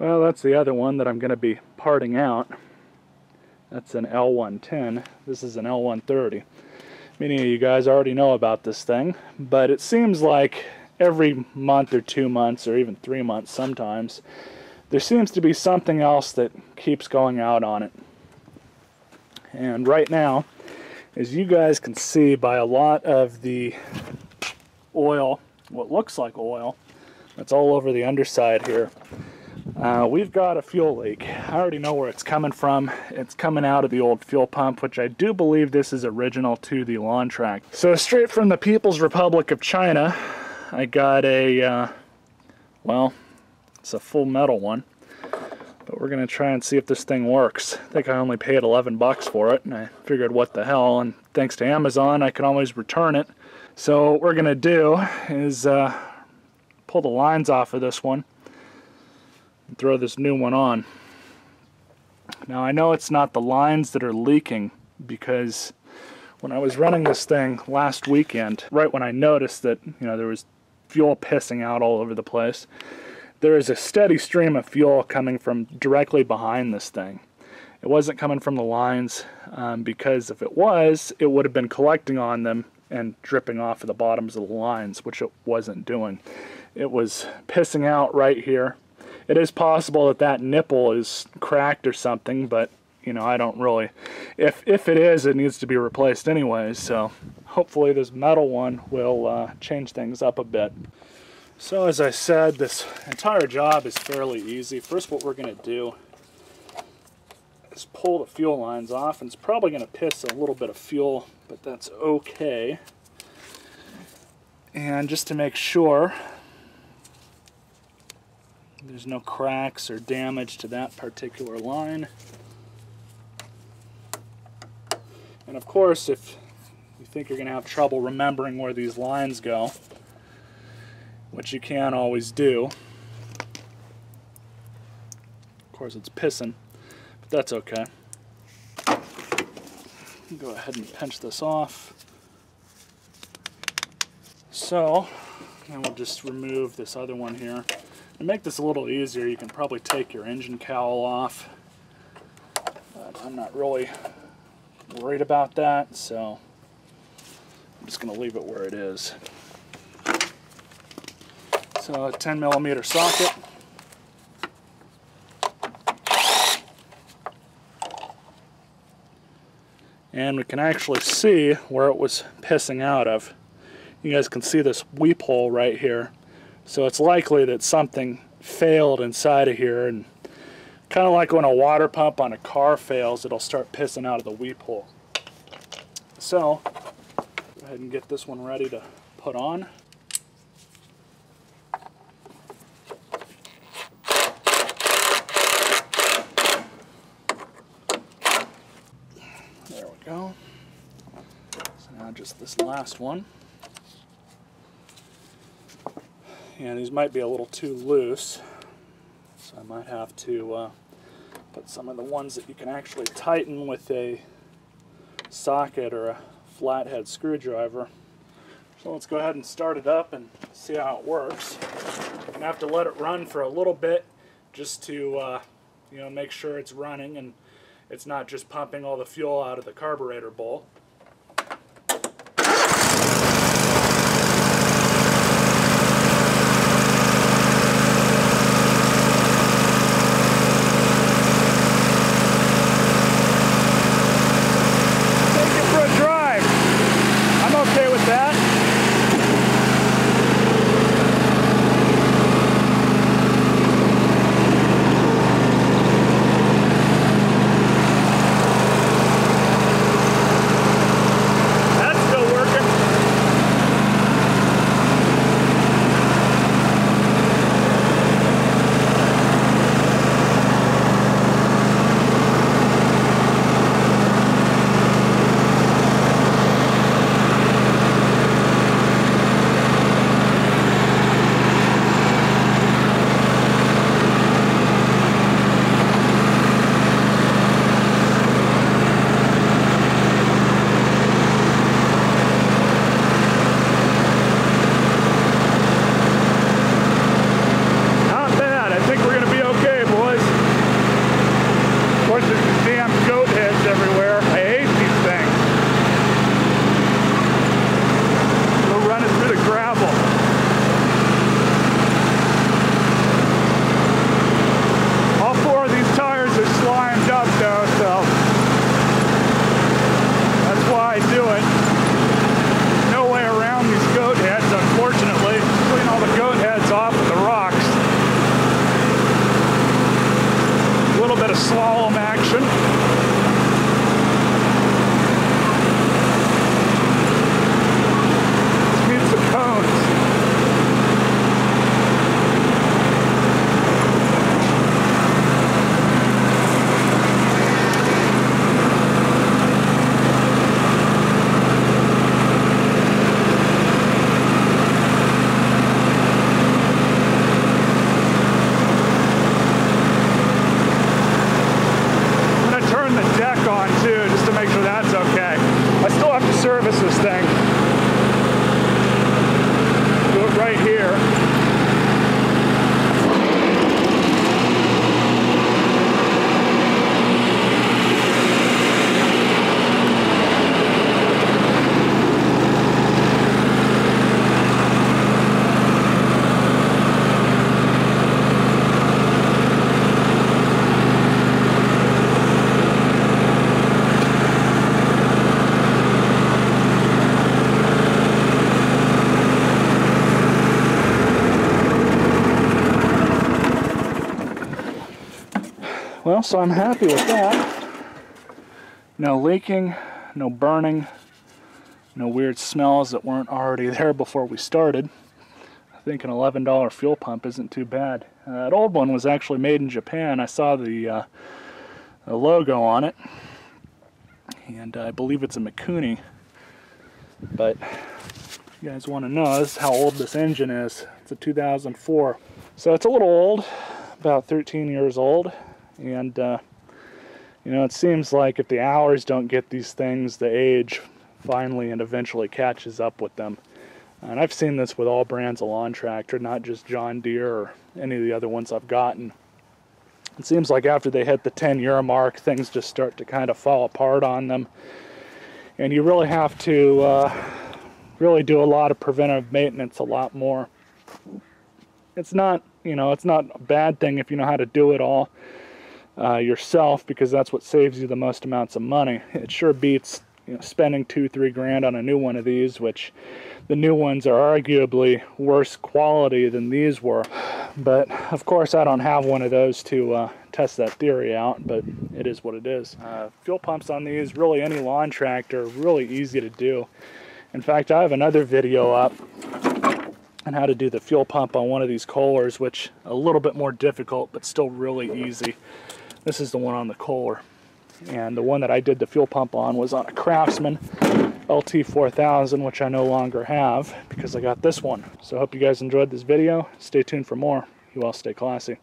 Well, that's the other one that I'm going to be parting out. That's an L110. This is an L130. Many of you guys already know about this thing, but it seems like every month or 2 months or even 3 months sometimes, there seems to be something else that keeps going out on it. And right now, as you guys can see by a lot of the oil, what looks like oil, that's all over the underside here, we've got a fuel leak. I already know where it's coming from. It's coming out of the old fuel pump, which I do believe this is original to the lawn track. So straight from the People's Republic of China, I got a, well, it's a full metal one. But we're going to try and see if this thing works. I think I only paid 11 bucks for it, and I figured what the hell, and thanks to Amazon I can always return it. So what we're going to do is pull the lines off of this one and throw this new one on. Now I know it's not the lines that are leaking, because when I was running this thing last weekend, right when I noticed that, you know, there was fuel pissing out all over the place, there is a steady stream of fuel coming from directly behind this thing. It wasn't coming from the lines, because if it was, it would have been collecting on them and dripping off of the bottoms of the lines, which it wasn't doing. It was pissing out right here. It is possible that that nipple is cracked or something, but you know, I don't really, if it is, it needs to be replaced anyways, so hopefully this metal one will change things up a bit. So as I said, this entire job is fairly easy. First, what we're going to do is pull the fuel lines off, and it's probably going to piss a little bit of fuel, but that's okay. And just to make sure there's no cracks or damage to that particular line. And of course, if you think you're going to have trouble remembering where these lines go, which you can always do. Of course it's pissing, but that's okay. Go ahead and pinch this off. So, now we'll just remove this other one here. To make this a little easier, you can probably take your engine cowl off. But I'm not really worried about that, so I'm just going to leave it where it is. So a 10mm socket. And we can actually see where it was pissing out of. You guys can see this weep hole right here. So it's likely that something failed inside of here, and kind of like when a water pump on a car fails, it'll start pissing out of the weep hole. So go ahead and get this one ready to put on. There we go. So now just this last one. And these might be a little too loose, so I might have to put some of the ones that you can actually tighten with a socket or a flathead screwdriver. So let's go ahead and start it up and see how it works. I'm going to have to let it run for a little bit just to you know, make sure it's running and it's not just pumping all the fuel out of the carburetor bowl. bit of slalom action. Let's meet some cones. Service this thing. Do it right here. Well, so I'm happy with that. No leaking, no burning, no weird smells that weren't already there before we started. I think an $11 fuel pump isn't too bad. That old one was actually made in Japan. I saw the logo on it, and I believe it's a Mikuni. But if you guys want to know, this is how old this engine is. It's a 2004. So it's a little old, about 13 years old. And, you know, it seems like if the hours don't get these things, the age finally and eventually catches up with them. And I've seen this with all brands of lawn tractor, not just John Deere or any of the other ones I've gotten. It seems like after they hit the 10-year mark, things just start to kind of fall apart on them. And you really have to really do a lot of preventive maintenance, a lot more. It's not, you know, it's not a bad thing if you know how to do it all yourself, because that's what saves you the most amounts of money. It sure beats, you know, spending $2-3 grand on a new one of these, which the new ones are arguably worse quality than these were. But of course I don't have one of those to test that theory out, but it is what it is. Fuel pumps on these, really any lawn tractor, really easy to do. In fact, I have another video up on how to do the fuel pump on one of these Kohlers, which a little bit more difficult but still really easy. This is the one on the Kohler, and the one that I did the fuel pump on was on a Craftsman LT4000, which I no longer have because I got this one. So I hope you guys enjoyed this video. Stay tuned for more. You all stay classy.